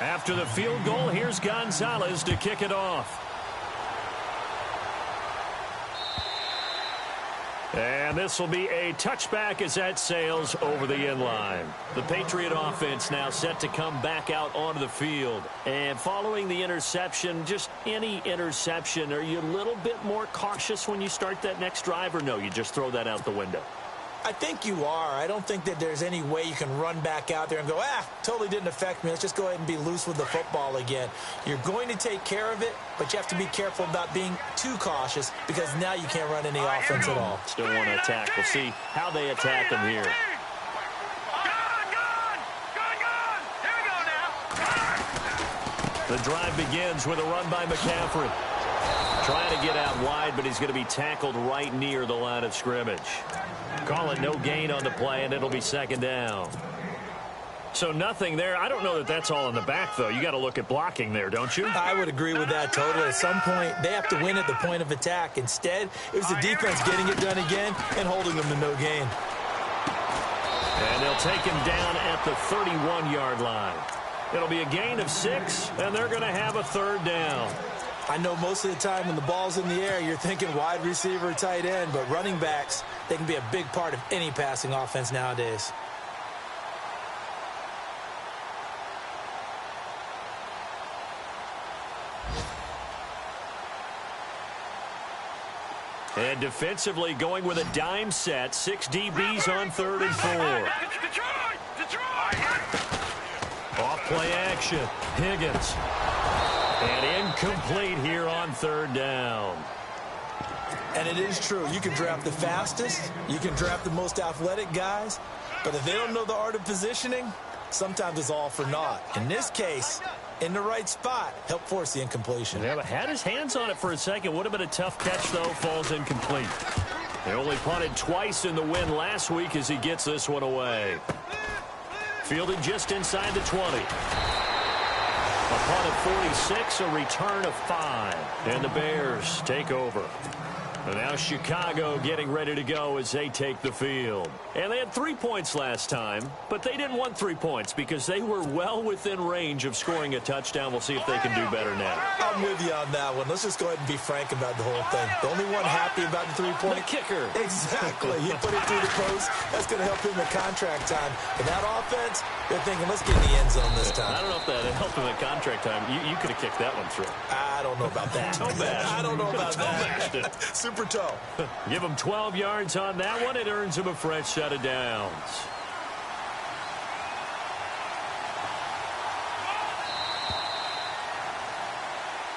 After the field goal, here's Gonzalez to kick it off. And this will be a touchback as that sails over the end line. The Patriot offense now set to come back out onto the field. And following the interception, just any interception, are you a little bit more cautious when you start that next drive, or no, you just throw that out the window? I think you are. I don't think that there's any way you can run back out there and go, totally didn't affect me. Let's just go ahead and be loose with the football again. You're going to take care of it, but you have to be careful about being too cautious because now you can't run any offense at all. Still want to attack. We'll see how they attack them here. The drive begins with a run by McCaffrey. Trying to get out wide, but he's going to be tackled right near the line of scrimmage. Call it no gain on the play, and it'll be second down. So nothing there. I don't know that that's all in the back, though. You got to look at blocking there, don't you? I would agree with that totally. At some point, they have to win at the point of attack. Instead, it was the defense getting it done again and holding them to no gain. And they'll take him down at the 31-yard line. It'll be a gain of 6, and they're going to have a third down. I know most of the time when the ball's in the air, you're thinking wide receiver, tight end, but running backs, they can be a big part of any passing offense nowadays. And defensively going with a dime set, 6 DBs on 3rd and 4. Off play action, Higgins. And incomplete here on 3rd down. And it is true. You can draft the fastest. You can draft the most athletic guys. But if they don't know the art of positioning, sometimes it's all for naught. In this case, in the right spot, help force the incompletion. Yeah, but had his hands on it for a second. Would have been a tough catch, though. Falls incomplete. They only punted twice in the win last week as he gets this one away. Fielded just inside the 20. A punt of 46, a return of 5. And the Bears take over. And now Chicago getting ready to go as they take the field. And they had 3 points last time, but they didn't want 3 points because they were well within range of scoring a touchdown. We'll see if they can do better now. I'm with you on that one. Let's just go ahead and be frank about the whole thing. The only one happy about the 3-point. The kicker. Exactly. He put it through the post. That's going to help him in contract time. But that offense, they're thinking, let's get in the end zone this time. I don't know if that helped him in contract time. You could have kicked that one through. I don't know about that. I don't know about that. Super toe. Give him 12 yards on that one. It earns him a fresh set of downs.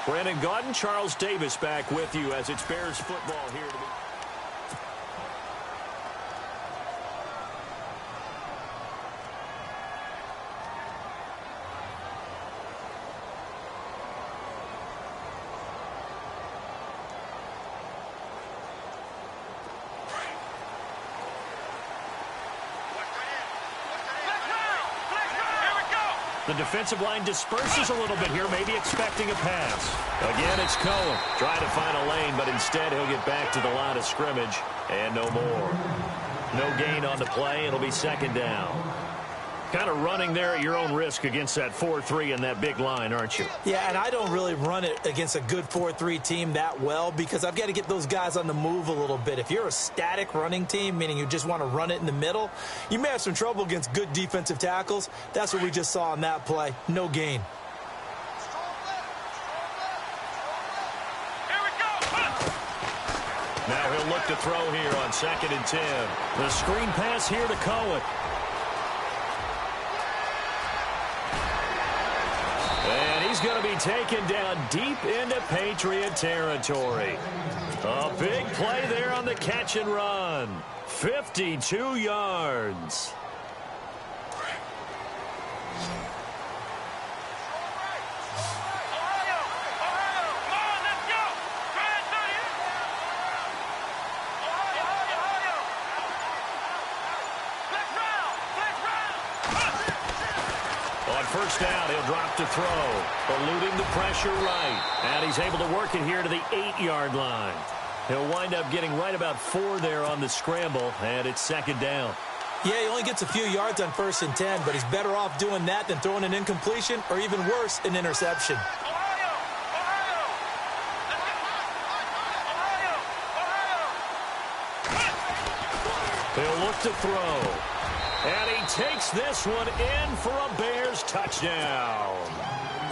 Brandon Gaudin, Charles Davis back with you as it's Bears football here. The defensive line disperses a little bit here, maybe expecting a pass. Again, it's Cohen trying to find a lane, but instead he'll get back to the line of scrimmage and no more. No gain on the play. It'll be second down. Kind of running there at your own risk against that 4-3 and that big line, aren't you? Yeah, and I don't really run it against a good 4-3 team that well because I've got to get those guys on the move a little bit. If you're a static running team, meaning you just want to run it in the middle, you may have some trouble against good defensive tackles. That's what we just saw on that play. No gain. Now he'll look to throw here on 2nd and 10. The screen pass here to Cohen. And he's going to be taken down deep into Patriot territory. A big play there on the catch and run. 52 yards. First down, he'll drop to throw, eluding the pressure right. And he's able to work it here to the 8-yard line. He'll wind up getting right about 4 there on the scramble, and it's second down. Yeah, he only gets a few yards on 1st and 10, but he's better off doing that than throwing an incompletion or even worse, an interception. He'll look to throw. And he takes this one in for a Bears touchdown.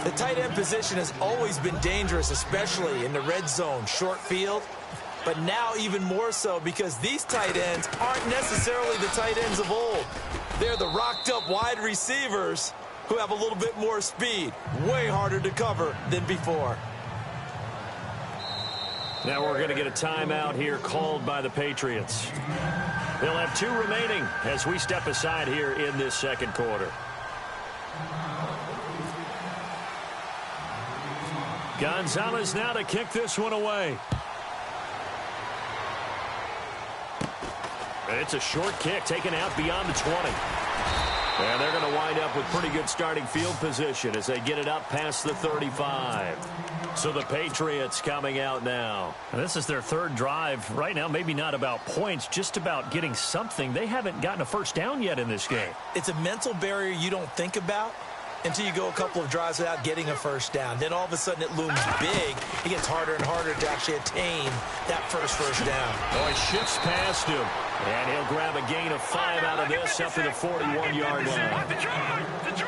The tight end position has always been dangerous, especially in the red zone, short field. But now even more so because these tight ends aren't necessarily the tight ends of old. They're the rocked-up wide receivers who have a little bit more speed. Way harder to cover than before. Now we're going to get a timeout here called by the Patriots. They'll have 2 remaining as we step aside here in this second quarter. Gonzalez now to kick this one away. It's a short kick taken out beyond the 20. And they're going to wind up with pretty good starting field position as they get it up past the 35. So the Patriots coming out now. And this is their 3rd drive. Right now, maybe not about points, just about getting something. They haven't gotten a first down yet in this game. It's a mental barrier you don't think about until you go a couple of drives without getting a first down. Then all of a sudden it looms big. It gets harder and harder to actually attain that first down. Oh, he shifts past him. And he'll grab a gain of 5 out of this up to the 41-yard line.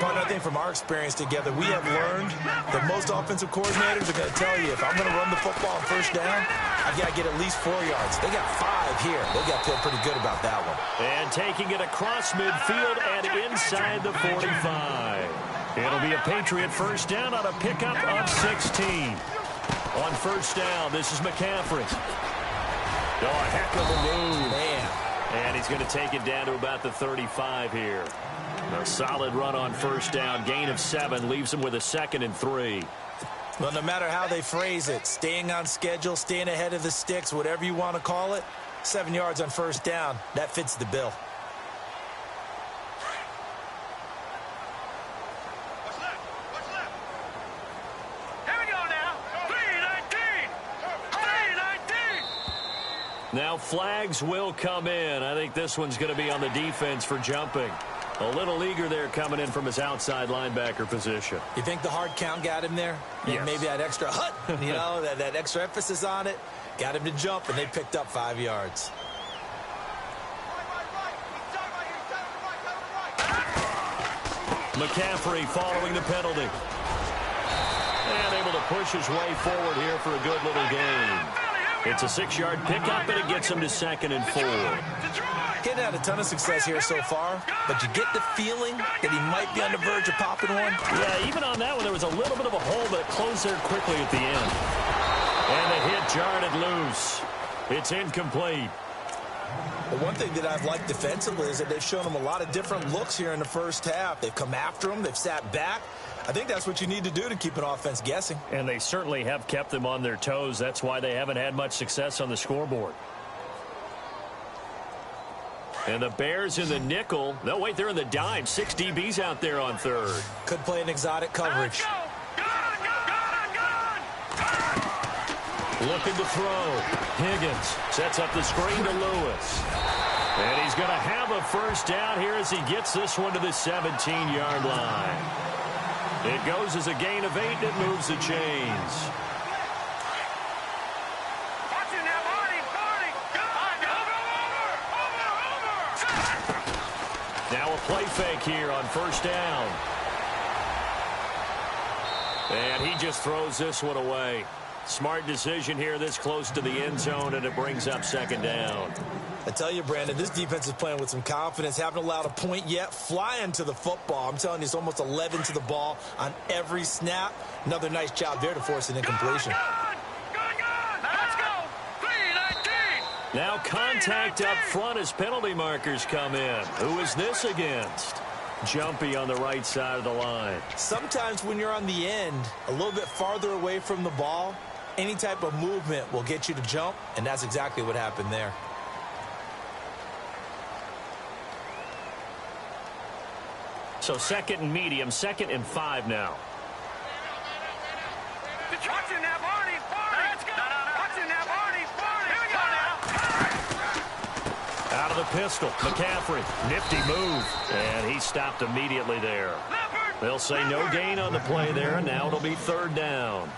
But I think from our experience together, we have learned that most offensive coordinators are going to tell you, if I'm going to run the football on first down, I've got to get at least 4 yards. They got 5 here. They got to feel pretty good about that one. And taking it across midfield and inside the 45. It'll be a Patriot first down on a pickup of 16. On first down, this is McCaffrey. Oh, a heck of a move. Man. And he's going to take it down to about the 35 here. A solid run on first down. Gain of 7 leaves him with a 2nd and 3. Well, no matter how they phrase it, staying on schedule, staying ahead of the sticks, whatever you want to call it, 7 yards on first down, that fits the bill. Now flags will come in. I think this one's going to be on the defense for jumping. A little eager there coming in from his outside linebacker position. You think the hard count got him there? Yes. Maybe that extra hut, you know, that extra emphasis on it, got him to jump, and they picked up 5 yards. McCaffrey following the penalty. And able to push his way forward here for a good little gain. It's a 6-yard pickup, and it gets him to 2nd and 4. Getting had a ton of success here so far, but you get the feeling that he might be on the verge of popping one. Yeah, even on that one, there was a little bit of a hole, but it closed there quickly at the end. And the hit jarred it loose. It's incomplete. But one thing that I've liked defensively is that they've shown him a lot of different looks here in the first half. They've come after him. They've sat back. I think that's what you need to do to keep an offense guessing. And they certainly have kept them on their toes. That's why they haven't had much success on the scoreboard. And the Bears in the nickel. No, wait, they're in the dime. 6 DBs out there on 3rd. Could play an exotic coverage. Looking to throw. Higgins sets up the screen to Lewis. And he's going to have a first down here as he gets this one to the 17-yard line. It goes as a gain of 8, and it moves the chains. Now a play fake here on first down. And he just throws this one away. Smart decision here this close to the end zone, and it brings up 2nd down. I tell you, Brandon, this defense is playing with some confidence. Haven't allowed a point yet. Flying to the football. I'm telling you, it's almost 11 to the ball on every snap. Another nice job there to force an incompletion. Now contact up front as penalty markers come in. Who is this against? Jumpy on the right side of the line. Sometimes when you're on the end, a little bit farther away from the ball, any type of movement will get you to jump, and that's exactly what happened there. So 2nd and medium, 2nd and 5 now. Out of the pistol. McCaffrey, nifty move. And he stopped immediately there. They'll say no gain on the play there, and now it'll be third down.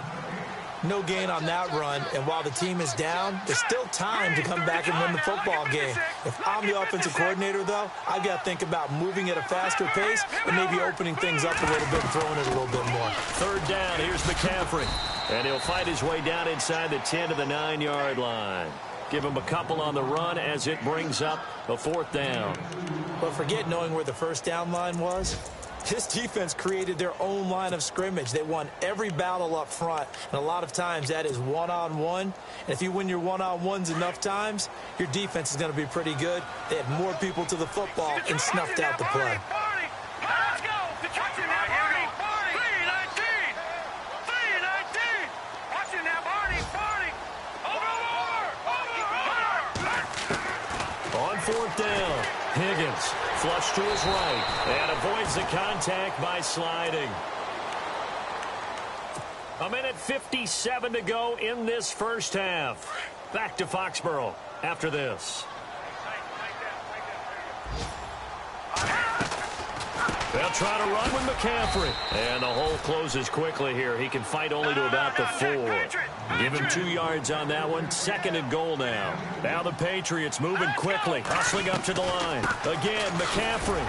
No gain on that run, and while the team is down, there's still time to come back and win the football game. If I'm the offensive coordinator, though, I've got to think about moving at a faster pace and maybe opening things up a little bit and throwing it a little bit more. Third down, here's McCaffrey. And he'll fight his way down inside the 10 to the 9-yard line. Give him a couple on the run as it brings up a fourth down. But forget knowing where the first down line was. This defense created their own line of scrimmage. They won every battle up front, and a lot of times that is one-on-one. And if you win your one-on-ones enough times, your defense is going to be pretty good. They had more people to the football and snuffed out the play. Let's go. Watching that, Barney. 3-19. Watching that, Barney. Over. On fourth down, Higgins flush to his right and avoids the contact by sliding. A minute 57 to go in this first half. Back to Foxborough after this. They'll try to run with McCaffrey. And the hole closes quickly here. He can fight only to about the 4. Give him 2 yards on that one. Second and goal now. Now the Patriots moving quickly. Hustling up to the line. Again, McCaffrey.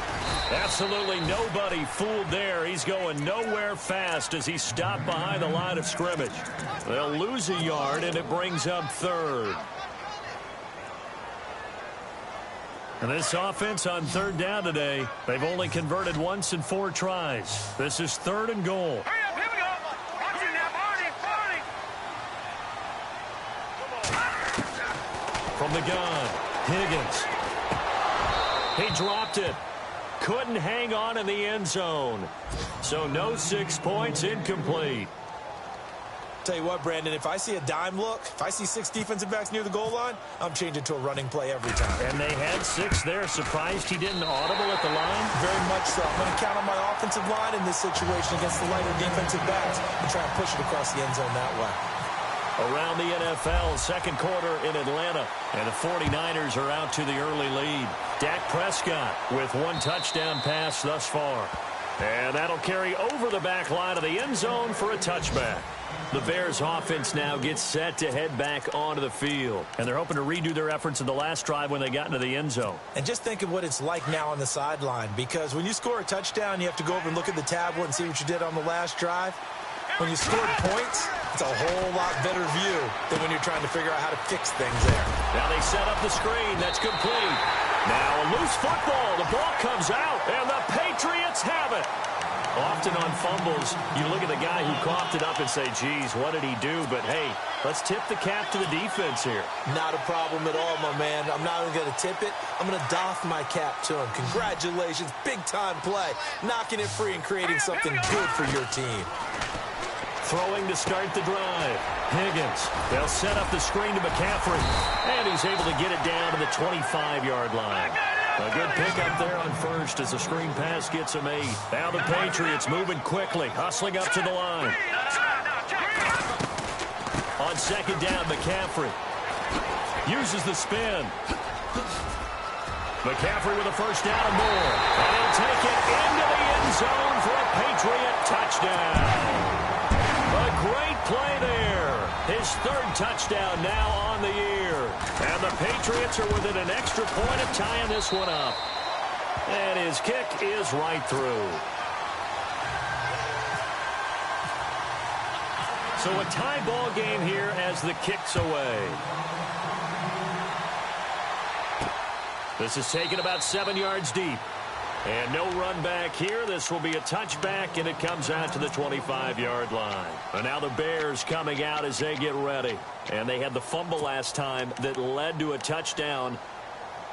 Absolutely nobody fooled there. He's going nowhere fast as he stopped behind the line of scrimmage. They'll lose a yard, and it brings up third. And this offense on third down today, they've only converted once in 4 tries. This is third and goal. Hurry up, here we go. Watching that, Barney. From the gun, Higgins. He dropped it. Couldn't hang on in the end zone. So no 6 points, incomplete. Tell you what, Brandon, if I see a dime look, if I see 6 defensive backs near the goal line, I'm changing to a running play every time. And they had 6 there. Surprised he didn't audible at the line? Very much so. I'm going to count on my offensive line in this situation against the lighter defensive backs and try and push it across the end zone that way. Around the NFL, second quarter in Atlanta, and the 49ers are out to the early lead. Dak Prescott with 1 touchdown pass thus far. And that'll carry over the back line of the end zone for a touchback. The Bears offense now gets set to head back onto the field. And they're hoping to redo their efforts in the last drive when they got into the end zone. And just think of what it's like now on the sideline, because when you score a touchdown, you have to go over and look at the tablet and see what you did on the last drive. When you scored points, it's a whole lot better view than when you're trying to figure out how to fix things there. Now they set up the screen. That's complete. Now a loose football. The ball comes out, and the Patriots have it. Often on fumbles, you look at the guy who coughed it up and say, geez, what did he do? But, hey, let's tip the cap to the defense here. Not a problem at all, my man. I'm not even going to tip it. I'm going to doff my cap to him. Congratulations. Big-time play. Knocking it free and creating something good for your team. Throwing to start the drive. Higgins. They'll set up the screen to McCaffrey. And he's able to get it down to the 25-yard line. A good pickup there on first as the screen pass gets him 8. Now the Patriots moving quickly, hustling up to the line. On second down, McCaffrey uses the spin. McCaffrey with a first down and more. And he'll take it into the end zone for a Patriot touchdown. A great play there. His 3rd touchdown now on the year. And the Patriots are within an extra point of tying this one up. And his kick is right through. So a tie ball game here as the kick's away. This is taken about 7 yards deep. And no run back here. This will be a touchback, and it comes out to the 25-yard line. And now the Bears coming out as they get ready. And they had the fumble last time that led to a touchdown.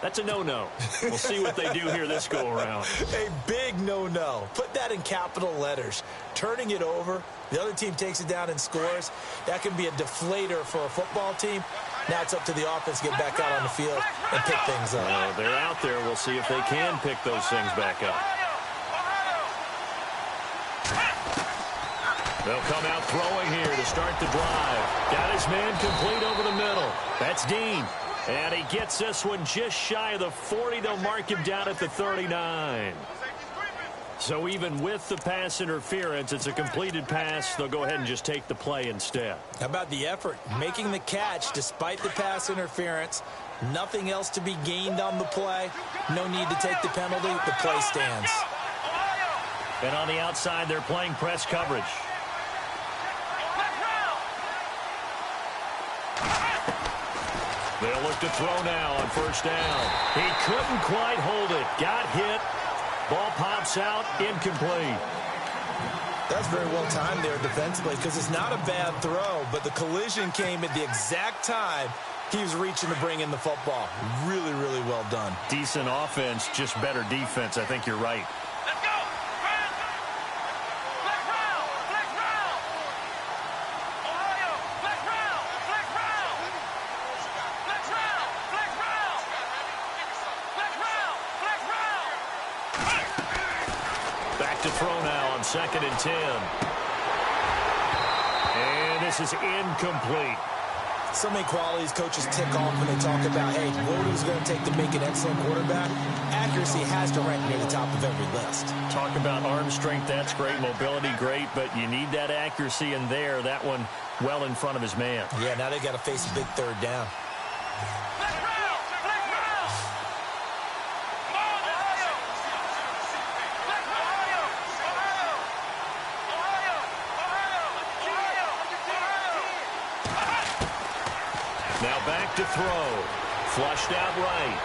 That's a no-no. We'll see what they do here this go-around. A big no-no. Put that in capital letters. Turning it over, the other team takes it down and scores. That can be a deflator for a football team. Now it's up to the offense to get back out on the field and pick things up. They're out there. We'll see if they can pick those things back up. They'll come out throwing here to start the drive. Got his man complete over the middle. That's Dean. And he gets this one just shy of the 40. They'll mark him down at the 39. So even with the pass interference, it's a completed pass. They'll go ahead and just take the play instead. How about the effort? Making the catch despite the pass interference. Nothing else to be gained on the play. No need to take the penalty. The play stands. And on the outside, they're playing press coverage. They'll look to throw now on first down. He couldn't quite hold it. Got hit. Ball pops out. Incomplete. That's very well timed there defensively because it's not a bad throw, but the collision came at the exact time he was reaching to bring in the football. Really, really well done. Decent offense, just better defense. I think you're right. Let's go! Flex round! Flex round! Ohio! Flex round! Flex round! Flex round! Flex round! Flex round! Flex round! Back to throw now on 2nd and 10. And this is incomplete. So many qualities coaches tick off when they talk about, hey, what is it going to take to make an excellent quarterback? Accuracy has to rank near the top of every list. Talk about arm strength, that's great. Mobility, great, but you need that accuracy in there. That one well in front of his man. Yeah, now they got to face a big third down. Flex round! Flex round! Come on, Ohio! Flex Ohio! Ohio! Ohio! Ohio! Ohio! Now back to throw. Flushed out right.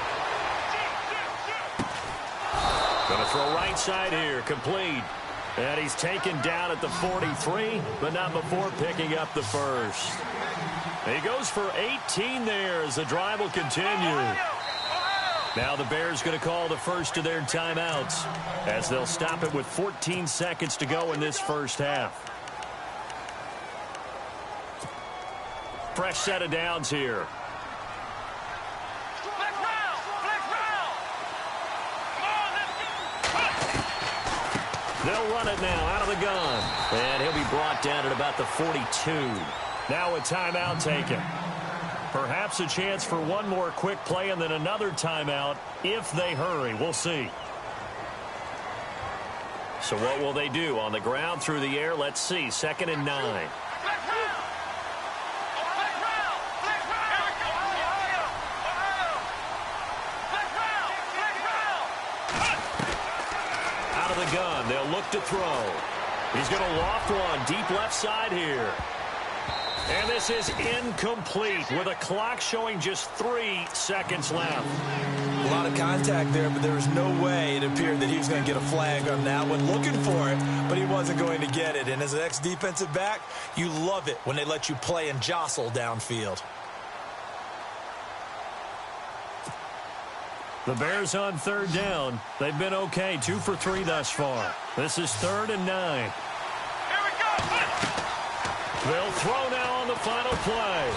Going to throw right side here. Complete. And he's taken down at the 43, but not before picking up the first. He goes for 18 there as the drive will continue. Now the Bears going to call the first of their timeouts as they'll stop it with 14 seconds to go in this first half. Fresh set of downs here. Flex round! Flex round! Come on, let's go! They'll run it now out of the gun. And he'll be brought down at about the 42. Now a timeout taken. Perhaps a chance for one more quick play and then another timeout if they hurry. We'll see. So what will they do? On the ground, through the air? Let's see. 2nd and 9. Flex round! Flex round! Flex round! Ohio! Ohio! Flex round! Flex round! Out of the gun. They'll look to throw. He's going to loft one deep left side here. And this is incomplete with a clock showing just 3 seconds left. A lot of contact there, but there was no way it appeared that he was going to get a flag on that one. Looking for it, but he wasn't going to get it. And as an ex-defensive back, you love it when they let you play and jostle downfield. The Bears on 3rd down. They've been okay, 2 for 3 thus far. This is 3rd and 9. Here we go! They'll throw now on the final play.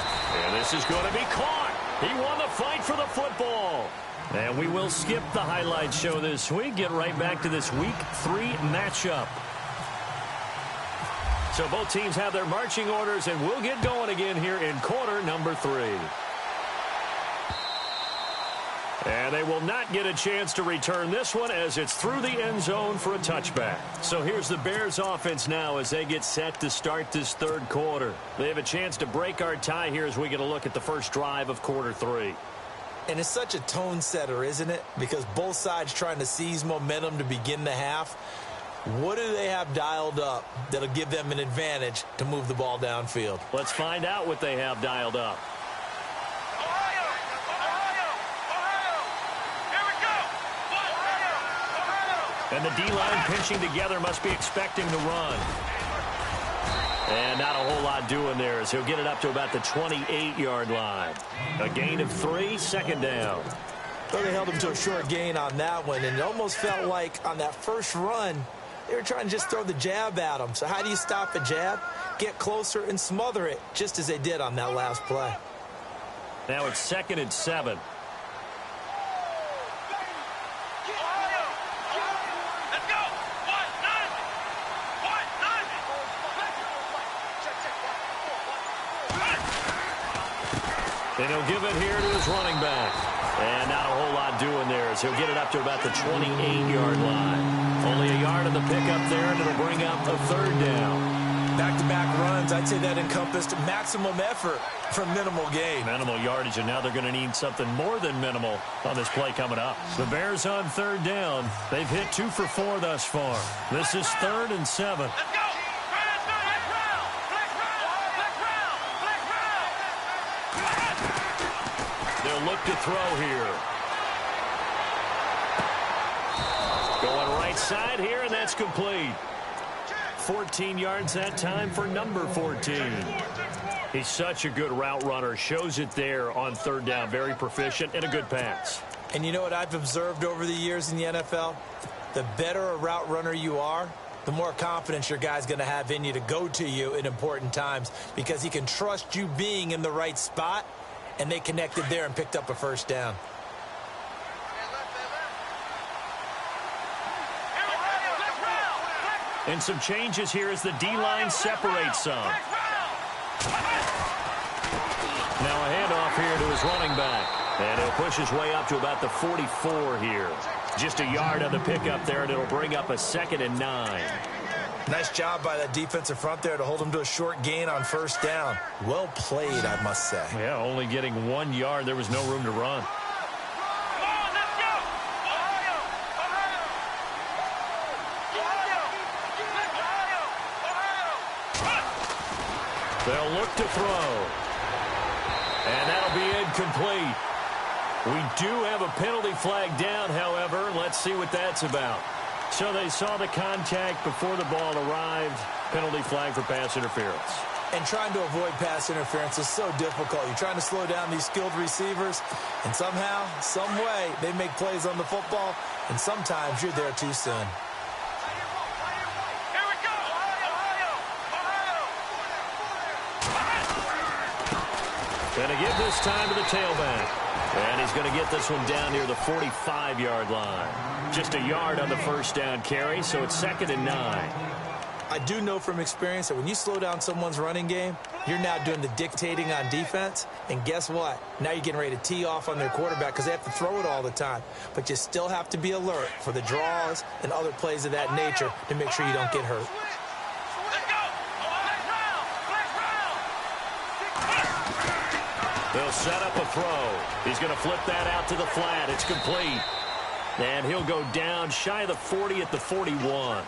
And this is going to be caught. He won the fight for the football. And we will skip the highlight show this week. Get right back to this Week 3 matchup. So both teams have their marching orders, and we'll get going again here in quarter number 3. And they will not get a chance to return this one as it's through the end zone for a touchback. So here's the Bears offense now as they get set to start this 3rd quarter. They have a chance to break our tie here as we get a look at the first drive of quarter 3. And it's such a tone setter, isn't it? Because both sides trying to seize momentum to begin the half. What do they have dialed up that'll give them an advantage to move the ball downfield? Let's find out what they have dialed up. Ohio! Ohio! Ohio! Here we go! Ohio! Ohio! And the D-line pinching together must be expecting the run. And not a whole lot doing there as he'll get it up to about the 28-yard line. A gain of 3, 2nd down. Well, they held him to a short gain on that one, and it almost felt like on that first run, they were trying to just throw the jab at him. So how do you stop a jab? Get closer and smother it, just as they did on that last play. Now it's 2nd and 7. Let's go! 1-9! 1-9! And he'll give it here to his running back. And not a whole lot doing there as he'll get it up to about the 28-yard line. Only a yard on the pickup there, and it'll bring up a third down. Back-to-back runs, I'd say that encompassed maximum effort for minimal gain. Minimal yardage, and now they're going to need something more than minimal on this play coming up. The Bears on third down. They've hit 2 for 4 thus far. This is 3rd and 7. Let's go. They'll look to throw here. Going right side here, and that's complete. 14 yards that time for number 14. He's such a good route runner. Shows it there on third down. Very proficient and a good pass. And you know what I've observed over the years in the NFL? The better a route runner you are, the more confidence your guy's going to have in you to go to you in important times because he can trust you being in the right spot, and they connected there and picked up a first down. And some changes here as the D-line separates some. Now a handoff here to his running back. And he'll push his way up to about the 44 here. Just a yard on the pickup there, and it'll bring up a 2nd and 9. Nice job by that defensive front there to hold him to a short gain on first down. Well played, I must say. Yeah, only getting 1 yard. There was no room to run. They'll look to throw. And that'll be incomplete. We do have a penalty flag down, however. Let's see what that's about. So they saw the contact before the ball arrived. Penalty flag for pass interference. And trying to avoid pass interference is so difficult. You're trying to slow down these skilled receivers, and somehow, some way, they make plays on the football, and sometimes you're there too soon. Going to give this time to the tailback. And he's going to get this one down near the 45-yard line. Just a yard on the first down carry, so it's 2nd and 9. I do know from experience that when you slow down someone's running game, you're now doing the dictating on defense. And guess what? Now you're getting ready to tee off on their quarterback because they have to throw it all the time. But you still have to be alert for the draws and other plays of that nature to make sure you don't get hurt. They'll set up a throw. He's going to flip that out to the flat. It's complete. And he'll go down shy of the 40 at the 41.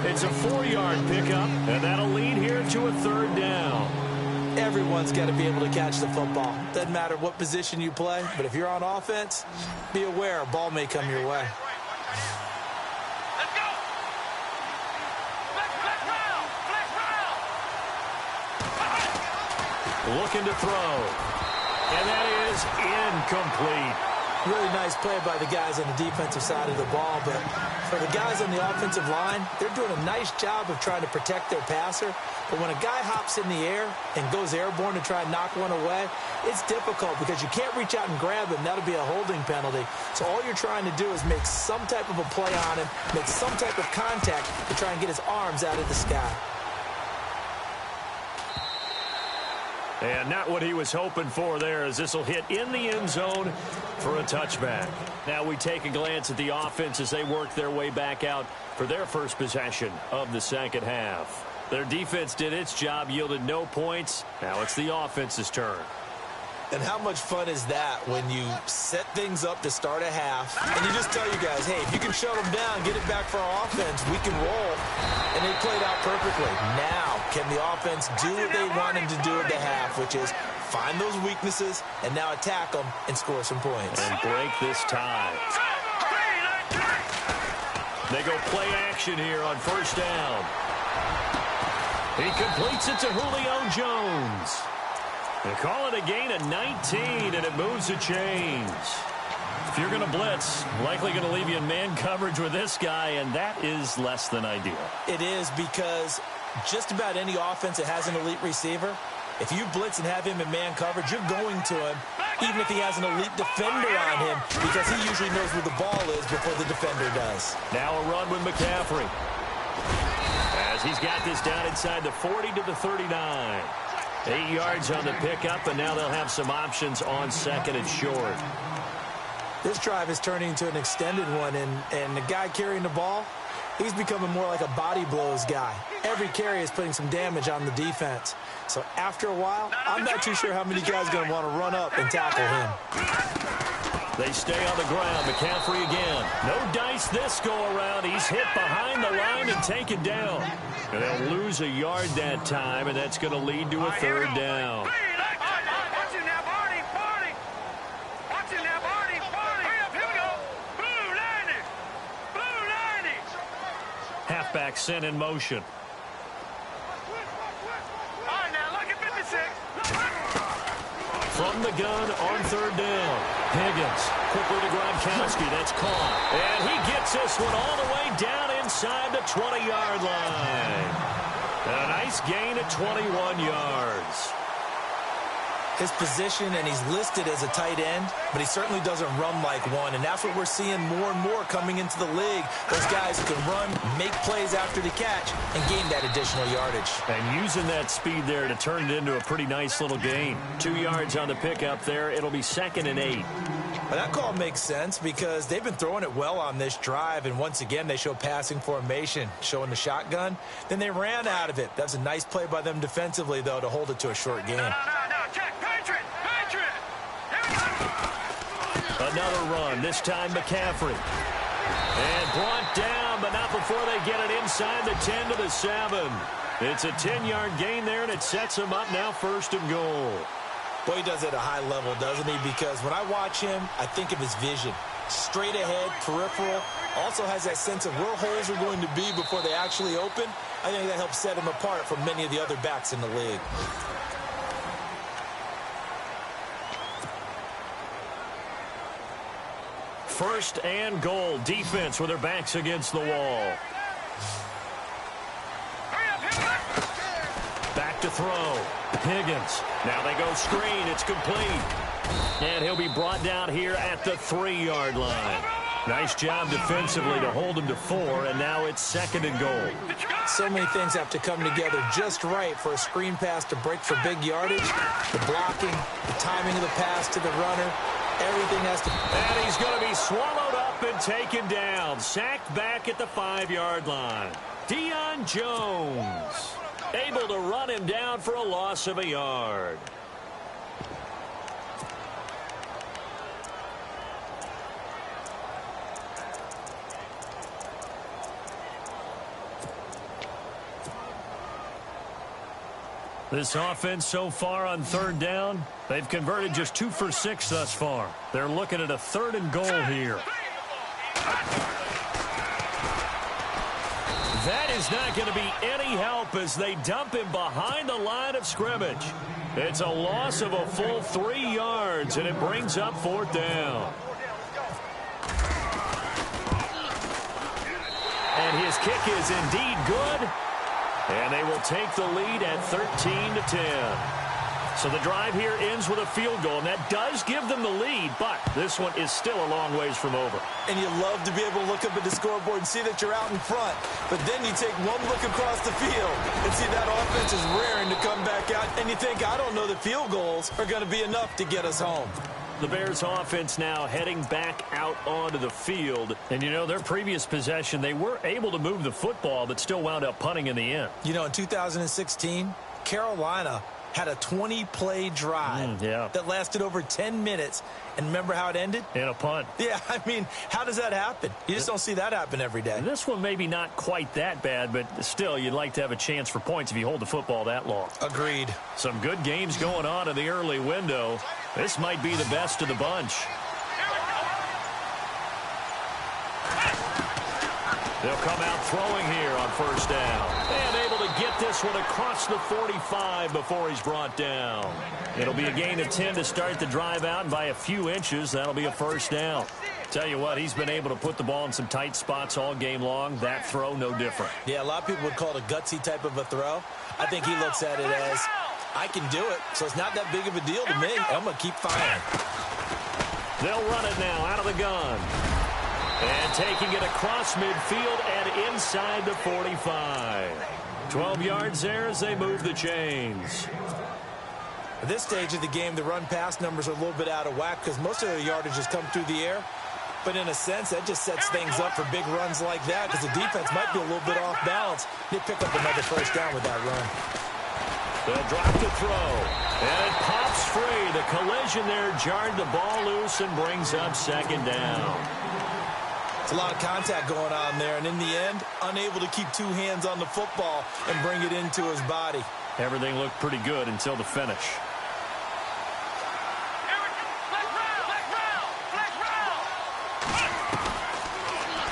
It's a 4-yard pickup, and that'll lead here to a 3rd down. Everyone's got to be able to catch the football. Doesn't matter what position you play, but if you're on offense, be aware a ball may come your way. Looking to throw. And that is incomplete. Really nice play by the guys on the defensive side of the ball, but for the guys on the offensive line, they're doing a nice job of trying to protect their passer. But when a guy hops in the air and goes airborne to try and knock one away, it's difficult because you can't reach out and grab him. That'll be a holding penalty. So all you're trying to do is make some type of a play on him, make some type of contact to try and get his arms out of the sky. And not what he was hoping for there, as this will hit in the end zone for a touchback. Now we take a glance at the offense as they work their way back out for their first possession of the second half. Their defense did its job, yielded no points. Now it's the offense's turn. And how much fun is that when you set things up to start a half and you just tell your guys, hey, if you can shut them down, get it back for our offense, we can roll. And they played out perfectly. Now, can the offense do what they wanted to do at the half, which is find those weaknesses and now attack them and score some points. And break this tie. They go play action here on first down. He completes it to Julio Jones. They call it a gain of 19, and it moves the chains. If you're going to blitz, likely going to leave you in man coverage with this guy, and that is less than ideal. It is, because just about any offense that has an elite receiver, if you blitz and have him in man coverage, you're going to him, even if he has an elite defender on him, because he usually knows where the ball is before the defender does. Now a run with McCaffrey, as he's got this down inside the 40 to the 39. 8 yards on the pickup, and now they'll have some options on second and short. This drive is turning into an extended one, and the guy carrying the ball, he's becoming more like a body blows guy. Every carry is putting some damage on the defense. So after a while, I'm not too sure how many guys are going to want to run up and tackle him. They stay on the ground. McCaffrey again. No dice this go-around. He's hit behind the line and taken down. And they'll lose a yard that time, and that's going to lead to a third down. Halfback sent in motion. From the gun on third down. Higgins quickly to Gronkowski. That's caught. And he gets this one all the way down inside the 20-yard line. And a nice gain at 21 yards. His position, and he's listed as a tight end, but he certainly doesn't run like one, and that's what we're seeing more and more coming into the league. Those guys who can run, make plays after the catch, and gain that additional yardage. And using that speed there to turn it into a pretty nice little gain. 2 yards on the pickup there. It'll be 2nd and 8. Well, that call makes sense because they've been throwing it well on this drive, and once again, they show passing formation, showing the shotgun. Then they ran out of it. That's a nice play by them defensively, though, to hold it to a short gain. Another run, this time McCaffrey. And brought down, but not before they get it inside the 10 to the 7. It's a 10-yard gain there, and it sets them up now 1st and goal. Boy, he does it at a high level, doesn't he? Because when I watch him, I think of his vision. Straight ahead, peripheral. Also has that sense of where holes are going to be before they actually open. I think that helps set him apart from many of the other backs in the league. First and goal. Defense with their backs against the wall. Back to throw. Higgins. Now they go screen. It's complete. And he'll be brought down here at the 3-yard line. Nice job defensively to hold him to 4, and now it's 2nd and goal. So many things have to come together just right for a screen pass to break for big yardage. The blocking, the timing of the pass to the runner. Everything has to... And he's going to be swallowed up and taken down. Sacked back at the 5-yard line. Deion Jones able to run him down for a loss of a yard. This offense so far on 3rd down, they've converted just 2 for 6 thus far. They're looking at a 3rd and goal here. That is not going to be any help as they dump him behind the line of scrimmage. It's a loss of a full 3 yards, and it brings up 4th down. And his kick is indeed good. And they will take the lead at 13-10. So the drive here ends with a field goal, and that does give them the lead, but this one is still a long ways from over. And you love to be able to look up at the scoreboard and see that you're out in front, but then you take one look across the field and see that offense is raring to come back out, and you think, I don't know that field goals are going to be enough to get us home. The Bears offense now heading back out onto the field. And, you know, their previous possession, they were able to move the football, but still wound up punting in the end. You know, in 2016, Carolina had a 20-play drive that lasted over 10 minutes. And remember how it ended? In a punt. Yeah, I mean, how does that happen? You just don't see that happen every day. This one maybe not quite that bad, but still, you'd like to have a chance for points if you hold the football that long. Agreed. Some good games going on in the early window. This might be the best of the bunch. They'll come out throwing here on 1st down. And able to get this one across the 45 before he's brought down. It'll be a gain of 10 to start the drive out, and by a few inches, that'll be a 1st down. Tell you what, he's been able to put the ball in some tight spots all game long. That throw, no different. Yeah, a lot of people would call it a gutsy type of a throw. I think he looks at it as, I can do it, so it's not that big of a deal to me. I'm going to keep firing. They'll run it now out of the gun. And taking it across midfield and inside the 45. 12 yards there as they move the chains. At this stage of the game, the run-pass numbers are a little bit out of whack because most of the yardage has come through the air. But in a sense, that just sets things up for big runs like that because the defense might be a little bit off balance. They pick up another first down with that run. They'll drop to throw. And it pops free. The collision there jarred the ball loose and brings up second down. It's a lot of contact going on there, and in the end, unable to keep two hands on the football and bring it into his body. Everything looked pretty good until the finish.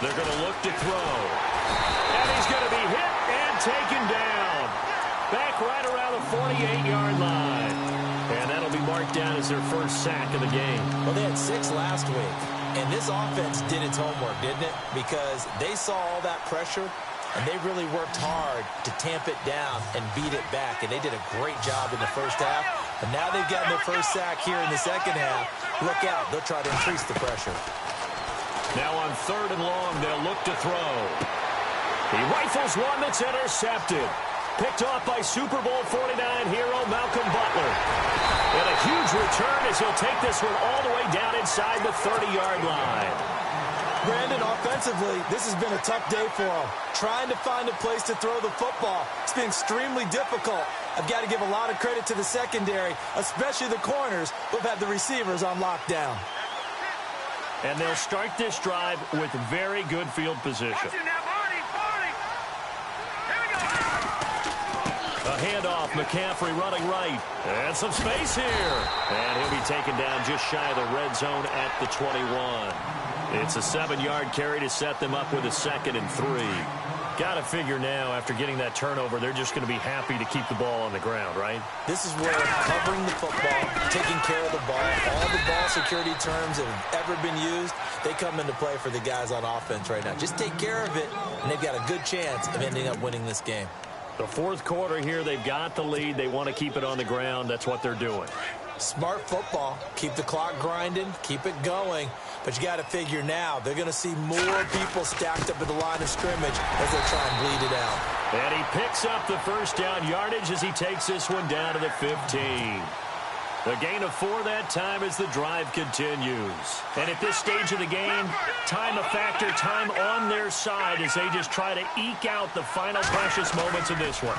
They're going to look to throw. And he's going to be hit and taken down. Back right around the 48-yard line. And that'll be marked down as their first sack of the game. Well, they had 6 last week. And this offense did its homework, didn't it? Because they saw all that pressure, and they really worked hard to tamp it down and beat it back. And they did a great job in the first half. And now they've gotten their first sack here in the second half. Look out. They'll try to increase the pressure. Now on 3rd and long, they'll look to throw. He rifles one that's intercepted. Picked off by Super Bowl 49 hero Malcolm Butler. And a huge return as he'll take this one all the way down inside the 30-yard line. Brandon, offensively, this has been a tough day for him. Trying to find a place to throw the football. It's been extremely difficult. I've got to give a lot of credit to the secondary, especially the corners who've had the receivers on lockdown. And they'll start this drive with very good field position. A handoff, McCaffrey running right. And some space here. And he'll be taken down just shy of the red zone at the 21. It's a 7-yard carry to set them up with a 2nd and 3. Got to figure now, after getting that turnover, they're just going to be happy to keep the ball on the ground, right? This is where covering the football, taking care of the ball, all the ball security terms that have ever been used, they come into play for the guys on offense right now. Just take care of it, and they've got a good chance of ending up winning this game. The 4th quarter here, they've got the lead. They want to keep it on the ground. That's what they're doing. Smart football. Keep the clock grinding. Keep it going. But you got to figure now, they're going to see more people stacked up at the line of scrimmage as they try and bleed it out. And he picks up the first down yardage as he takes this one down to the 15. The gain of 4 that time as the drive continues. And at this stage of the game, time a factor, time on their side as they just try to eke out the final precious moments of this one.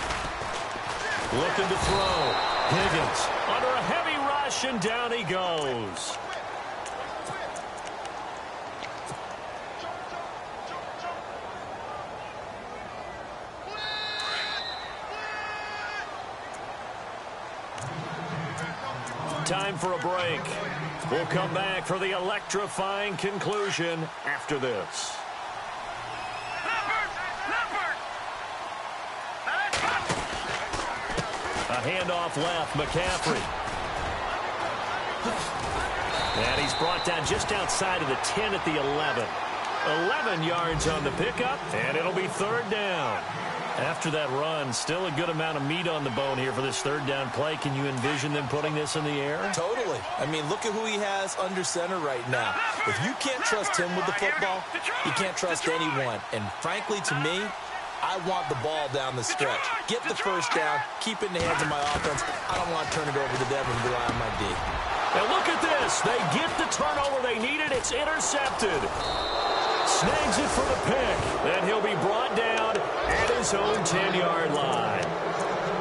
Looking to throw. Higgins under a heavy rush, and down he goes. Time for a break. We'll come back for the electrifying conclusion after this. A handoff left, McCaffrey. And he's brought down just outside of the 10 at the 11. 11 yards on the pickup, and it'll be 3rd down. After that run, still a good amount of meat on the bone here for this 3rd down play. Can you envision them putting this in the air? Totally. I mean, look at who he has under center right now. If you can't trust him with the football, you can't trust anyone. And frankly, to me, I want the ball down the stretch. Get the first down, keep it in the hands of my offense. I don't want to turn it over to them and rely on my D. And look at this. They get the turnover they needed. It's intercepted. Snags it for the pick. And he'll be brought down at his own 10-yard line.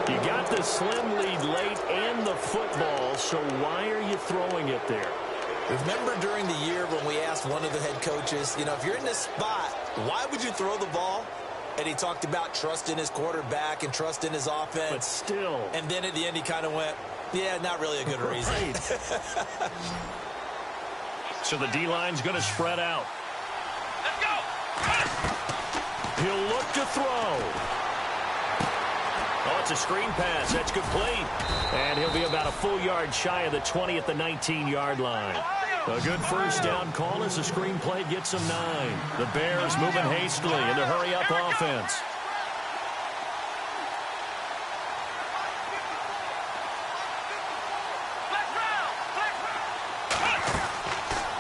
You got the slim lead late and the football, so why are you throwing it there? Remember during the year when we asked one of the head coaches, you know, if you're in this spot, why would you throw the ball? And he talked about trust in his quarterback and trust in his offense. But still. And then at the end he kind of went, yeah, not really a good reason. Right. So the D-line's going to spread out. Let's go. He'll look to throw. Oh, it's a screen pass. That's complete. And he'll be about a full yard shy of the 20 at the 19-yard line. A good first down call as the screen play gets them 9. The Bears moving hastily in the hurry-up offense.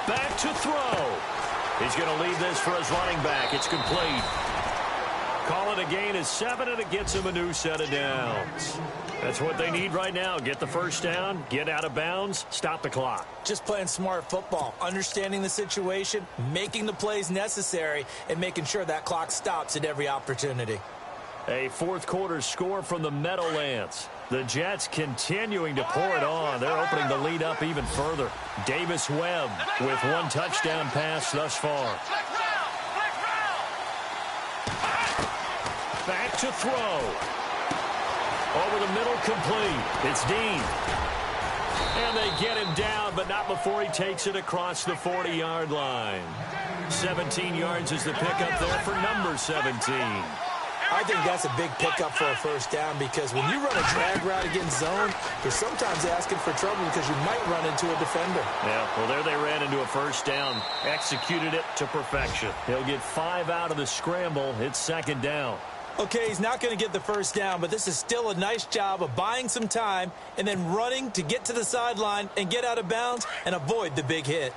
Back to throw. He's going to lead this for his running back. It's complete. Call it a gain of 7, and it gets them a new set of downs. That's what they need right now. Get the first down, get out of bounds, stop the clock. Just playing smart football, understanding the situation, making the plays necessary, and making sure that clock stops at every opportunity. A fourth quarter score from the Meadowlands. The Jets continuing to pour it on. They're opening the lead up even further. Davis Webb with one touchdown pass thus far. Back to throw. Over the middle, complete. It's Dean. And they get him down, but not before he takes it across the 40-yard line. 17 yards is the pickup there for number 17. I think that's a big pickup for a first down because when you run a drag route against zone, you're sometimes asking for trouble because you might run into a defender. Yeah, well, there they ran into a first down. Executed it to perfection. He'll get 5 out of the scramble. It's second down. Okay, he's not going to get the first down, but this is still a nice job of buying some time and then running to get to the sideline and get out of bounds and avoid the big hit.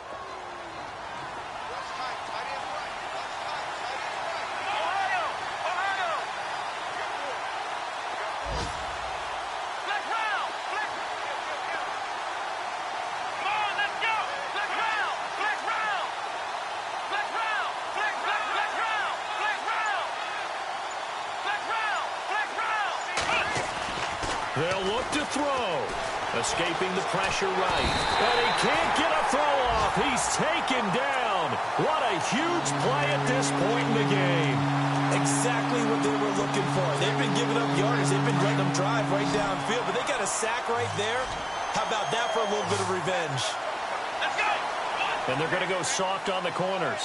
They'll look to throw. Escaping the pressure right. And he can't get a throw off. He's taken down. What a huge play at this point in the game. Exactly what they were looking for. They've been giving up yardage. They've been letting them drive right downfield, but they got a sack right there. How about that for a little bit of revenge? Let's go. And they're going to go soft on the corners.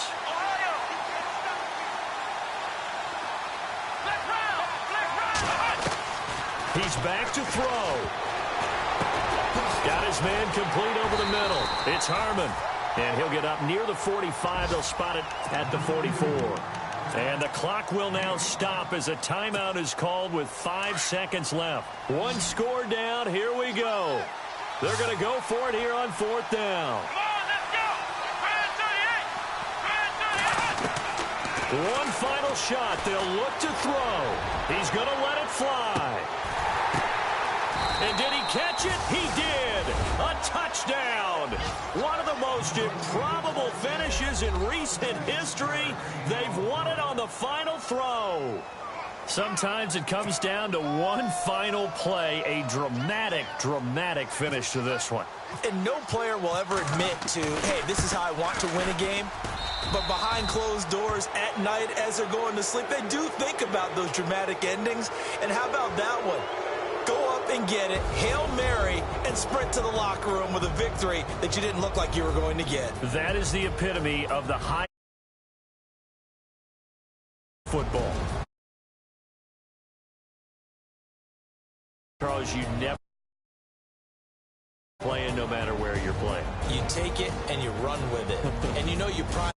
He's back to throw. Got his man complete over the middle. It's Harmon. And he'll get up near the 45. They'll spot it at the 44. And the clock will now stop as a timeout is called with 5 seconds left. One score down. Here we go. They're going to go for it here on fourth down. One final shot. They'll look to throw. He's going to let it fly. And did he catch it? He did. A touchdown. One of the most improbable finishes in recent history. They've won it on the final throw. Sometimes it comes down to one final play. A dramatic, dramatic finish to this one. And no player will ever admit to, hey, this is how I want to win a game. But behind closed doors at night as they're going to sleep, they do think about those dramatic endings. And how about that one? Go up and get it, Hail Mary, and sprint to the locker room with a victory that you didn't look like you were going to get. That is the epitome of the high football. Charles, you never playing no matter where you're playing. You take it and you run with it. And you know you prime.